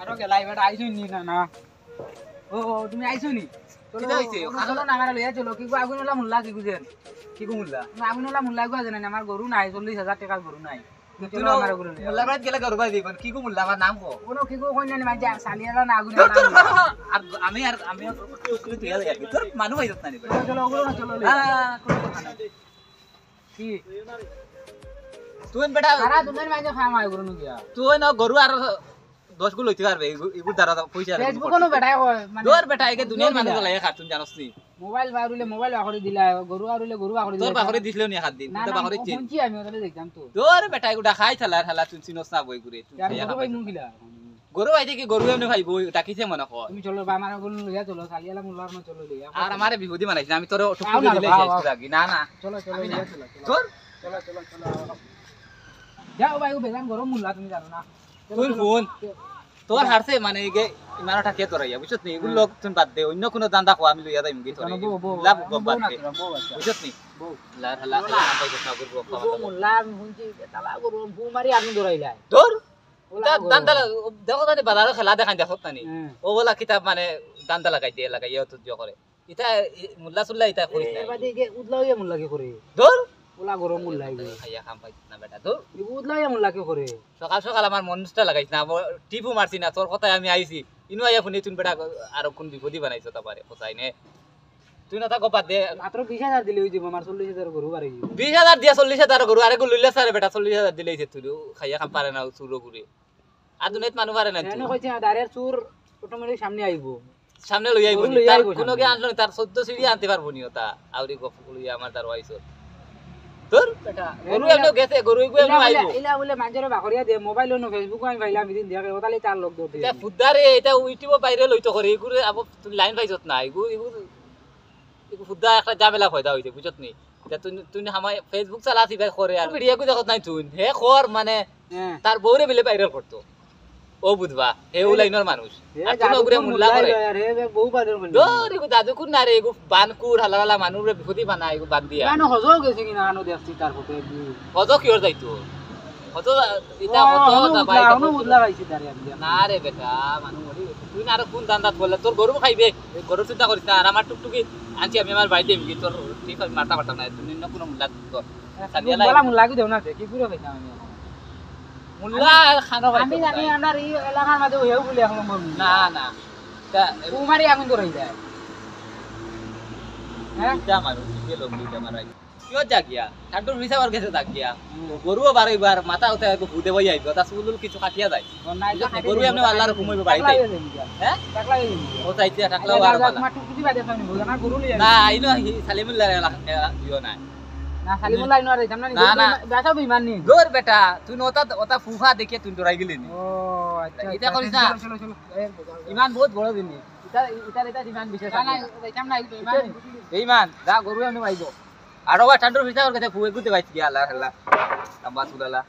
আরো গেলাই বেটা আইছো নি না ও তুমি আইছো নি কিটা হইছে চলো না আমার লইয়া চলো কি গো আগুনওয়ালা মুল্লা কি বুঝেন কি কমুল্লা আগুনওয়ালা মুল্লা গো জানেন আমার গরু নাই 40,000 টাকার গরু নাই তুই মুল্লা বাদ গেলে গরু বাদ দিবেন কি কমুল্লা আমার নাম কো কোনো কি গো কই না মাঝে সালিয়ালা না আগুনওয়ালা আর আমি উকিল তুই আগে তোর মানুষ হইছত না নি চলো ওগুলো না চলো কোনো কথা না কি তুই বেটা সারা দুনিয়ার মাঝে খাম আই গরু গিয়া তুই না গরু আর 10 গুলো লইতে পারবে এগুর দ্বারা পয়সা ফেসবুক কোনো বেটা কয় মানে তোর বেটা একে দুনিয়ার মানুষ লাগে খাতুন জানোস নি মোবাইল বাহরিলে মোবাইল বাহরি দিলা গরু আরুলে গরু বাহরি তোর বাহরে দিছলেও নি হাত দিন না তো বাহরে চিন শুনছি আমি ওটা দেখতাম তো তোর বেটা এগুলা খাই থালা তুই চিনস না বই করে তুই আমি গরু ভাই মুগিলা গরু আইতে কি গরু এমনি ভাই বই ডাকিছে মনে কর তুমি চলো বা আমার গরু লইয়া চলো সালিয়ালা মুল্লার না চলো লইয়া আর আমারে বিহুদি বানাইছ আমি তোর টুকটুকি দিলে শেষ লাগি না না চলো চলো লইয়া চলো তোর চলো চলো চলো যাও ভাই ও বেজান গরম মুল্লা তুমি জানো না তুই ফোন তোর হারছে মানে এই ইমানটা কে তোর আইয়া বুঝছত নি এগুলো লোক তুমি বাদ দে অন্য কোনো দান্দা খোয়া আমি লইয়া যাইম কি তোর লাভ বাদ দে বুঝছত নি লা হালা পাই কথা করব ও মুল্লা আমি শুনছি তালা গরু বু মারি আগুন ধরাইলাই তোর দান্দা দেখো জানি বাজারে খেলা দেখাই দেখত নানি ও বলা কিতাব মানে দান্দা লাগাইয়া তো দিও করে ইতা মুল্লা সুল্লা ইতা করিস না এবারে যে উদলাইয়া মুল্লা কি করে তোর ওলা গরম মুল্লা আইবে খাইয়া খাম পাইছ না বেটা তোর উদলাইয়া মুল্লা কি করে সকাল সকাল আমার মনটা লাগাইছ না টিপু মারছি না তোর কথায় আমি আইছি ইনু আইয়া ফোনে তুই বেটা আর কোন বিপদই বানাইছ তা পারে কোথায় নে তুই না তা কপা দে মাত্র 20,000 দিলে হই যাব আমার 40,000 গরু বাড়ি 20,000 দিয়া 40,000 গরু আরে গো লইলা সারে বেটা 40,000 দিলেইছে তুই খাইয়া খাম পারে না চুরো ঘুরে আর দুনিয়াত মানুষ পারে না এনে কইছে দাঁড়ের চুর অটোমেটিক সামনে আইবো সামনে লই আইবো তার কোনো কে আনলো তার 14 সিঁড়ি আনতে পারবো নি ওটা আউরি গপ লইয়া আমার দার আইছো তোর বেটা গরু এমন গেছে গরু এমন আইবো ইলা বলে মাঞ্জরে বাখরিয়া দে মোবাইল নো ফেসবুক আমি ভাইলাম দিন দেখে ওতালি তার লোক দতে এটা ফুদারে এটা ইউটিউব বাইরে লইতো করে এগুরে আব তুই লাইন পাইছত না এগু ফুদা একটা ঝামেলা ফয়দা হইছে বুঝছত নি এটা তুই হামাই ফেসবুক চালাছি ভাই করে আর ভিডিও কো দেখত নাই তুই হে খর মানে তার বউরে বিলে ভাইরাল করতো ও বুঝবা হে লাইনের মানুষ আর তুই ওগুরে মুল্লা করে হে বউ বাদর বলি দরি গো দাদু কুন না রে এগু বানকুর হালালা মানুরে বিপদি বানা এগু বাদ দিয়া কেন হজো গেছে কিনা আনো দেখছি তার ফটো কত কিওর যাইতো কত এটা কত দা ভাই আনো বুদলা গাইছি তারে আমি না রে বেটা মানু মরি তুই না আর কোন দান্দাত বললে তোর গরু খাইবে গরু চিন্তা করিস না আর আমার টুকটুকি আনছি আমি আমার বাড়িতে এমনি তোর ঠিক মারতা মারতা না তুই না কোনো মুল্লা তোর বলা মুল্লা কি দেও না কি পুরো খাইতাম আমি মুল্লা খানো আমি জানি আমার এই এলাকার মধ্যে হইও বলি এখন না না তা কুমারী আগুন ধরাই যায় হ্যাঁ যা মানুষ কি লোক দিতে মারাই কিও জাগিয়া ঠান্ডুর ভিসা আর গেছে জাগিয়া গরুও বারবার মাথা উঠে ভুদে বই আইবে তা সুলুল কিছু কাটিয়া যায় গরু এমনি আল্লাহর ঘুমাইবে বাড়িতে হ্যাঁ টাকলা ও চাইতে টাকলাও আর বালা মাটি কিছু বাদে ফানি বুঝা না গরু লিয়া না আইনো সালিমুল্লাহ দিও না না সালিমুল্লাহ ইনো আরে জামনা না বেটা বিমান নি দূর বেটা তুই ওটা ওটা ফুফা দেখে তুই ডরাই গেলি নি ও আচ্ছা এটা করিস না চলো চলো ইমান বহুত বড় জিনিস এটা ইমান বিশেষ না না জামনা ইমান ইমান যা গরু এমনি পাইবো আর ওয়া ঠান্ডার ভিতর কাছে ফুয়ে গুতে বাইছি আল্লাহ আল্লাহ লম্বা সুলালা